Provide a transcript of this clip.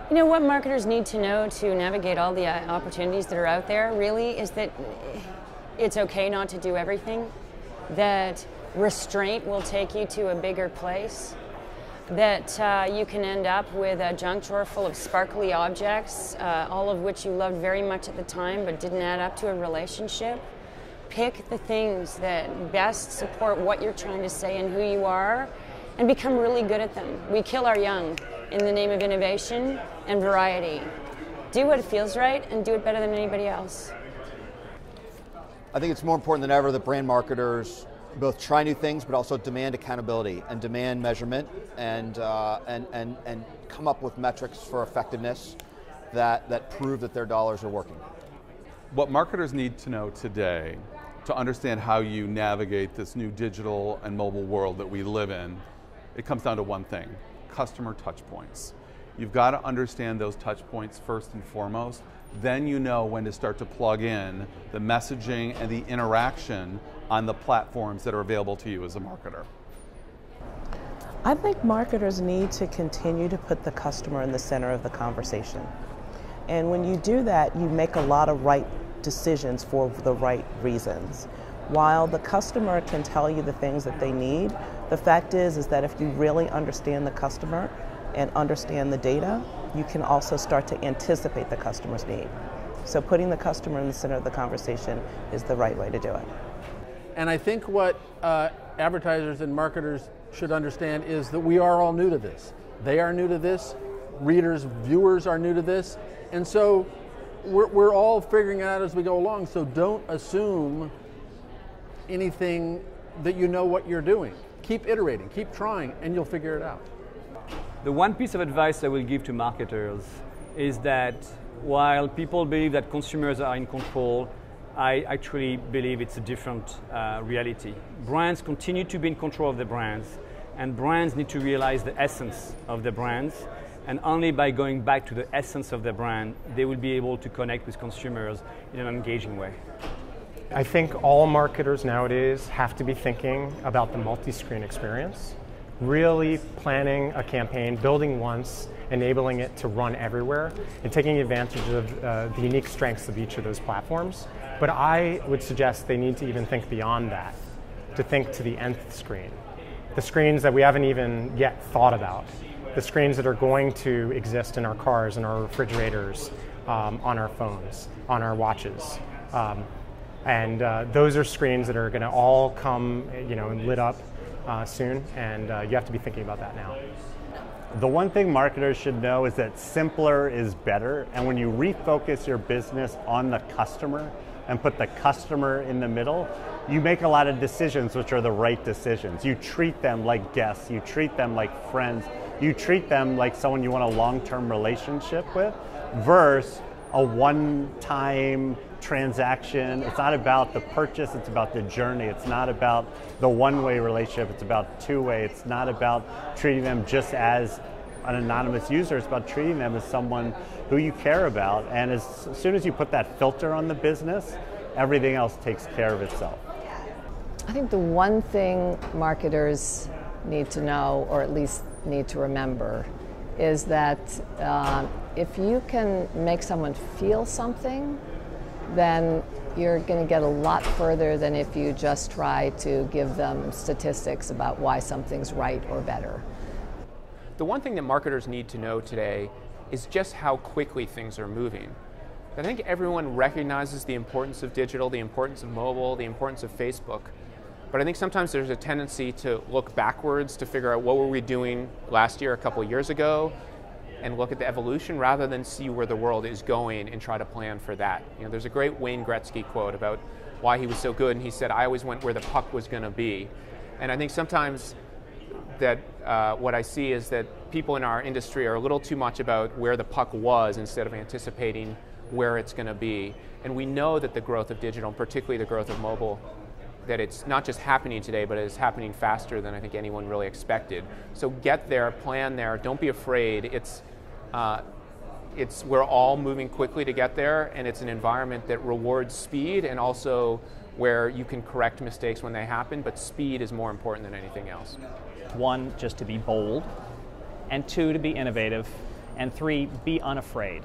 You know, what marketers need to know to navigate all the opportunities that are out there really is that it's okay not to do everything, that restraint will take you to a bigger place, that you can end up with a junk drawer full of sparkly objects, all of which you loved very much at the time but didn't add up to a relationship. Pick the things that best support what you're trying to say and who you are, and become really good at them. We kill our young in the name of innovation and variety. Do what feels right and do it better than anybody else. I think it's more important than ever that brand marketers both try new things but also demand accountability and demand measurement and come up with metrics for effectiveness that prove that their dollars are working. What marketers need to know today to understand how you navigate this new digital and mobile world that we live in, it comes down to one thing: customer touch points. You've got to understand those touch points first and foremost. Then you know when to start to plug in the messaging and the interaction on the platforms that are available to you as a marketer. I think marketers need to continue to put the customer in the center of the conversation. And when you do that, you make a lot of right decisions for the right reasons. While the customer can tell you the things that they need, the fact is that if you really understand the customer and understand the data, you can also start to anticipate the customer's need. So putting the customer in the center of the conversation is the right way to do it. And I think what advertisers and marketers should understand is that we are all new to this. They are new to this, readers, viewers are new to this, and so we're all figuring it out as we go along, so don't assume anything that you know what you're doing. Keep iterating, keep trying, and you'll figure it out. The one piece of advice I will give to marketers is that while people believe that consumers are in control, I actually believe it's a different reality. Brands continue to be in control of the brands, and brands need to realize the essence of the brands, and only by going back to the essence of the brand, they will be able to connect with consumers in an engaging way. I think all marketers nowadays have to be thinking about the multi-screen experience, really planning a campaign, building once, enabling it to run everywhere, and taking advantage of the unique strengths of each of those platforms. But I would suggest they need to even think beyond that, to think to the nth screen. The screens that we haven't even yet thought about, the screens that are going to exist in our cars, in our refrigerators, on our phones, on our watches. Those are screens that are going to all come, and lit up soon, and you have to be thinking about that now. The one thing marketers should know is that simpler is better, and when you refocus your business on the customer and put the customer in the middle, you make a lot of decisions which are the right decisions. You treat them like guests, you treat them like friends, you treat them like someone you want a long-term relationship with, versus a one-time transaction. It's not about the purchase, it's about the journey. It's not about the one-way relationship, it's about two-way. It's not about treating them just as an anonymous user, it's about treating them as someone who you care about. And as soon as you put that filter on the business, everything else takes care of itself. I think the one thing marketers need to know, or at least need to remember, is that if you can make someone feel something, then you're going to get a lot further than if you just try to give them statistics about why something's right or better. The one thing that marketers need to know today is just how quickly things are moving. I think everyone recognizes the importance of digital, the importance of mobile, the importance of Facebook, but I think sometimes there's a tendency to look backwards to figure out what were we doing last year, a couple of years ago, and look at the evolution rather than see where the world is going and try to plan for that. There's a great Wayne Gretzky quote about why he was so good, and he said, "I always went where the puck was going to be." And I think sometimes that what I see is that people in our industry are a little too much about where the puck was instead of anticipating where it's going to be. And we know that the growth of digital, and particularly the growth of mobile, that it's not just happening today, but it's happening faster than I think anyone really expected. So get there, plan there, don't be afraid. We're all moving quickly to get there, and it's an environment that rewards speed and also where you can correct mistakes when they happen, but speed is more important than anything else. One, just to be bold, and two, to be innovative, And 3, be unafraid.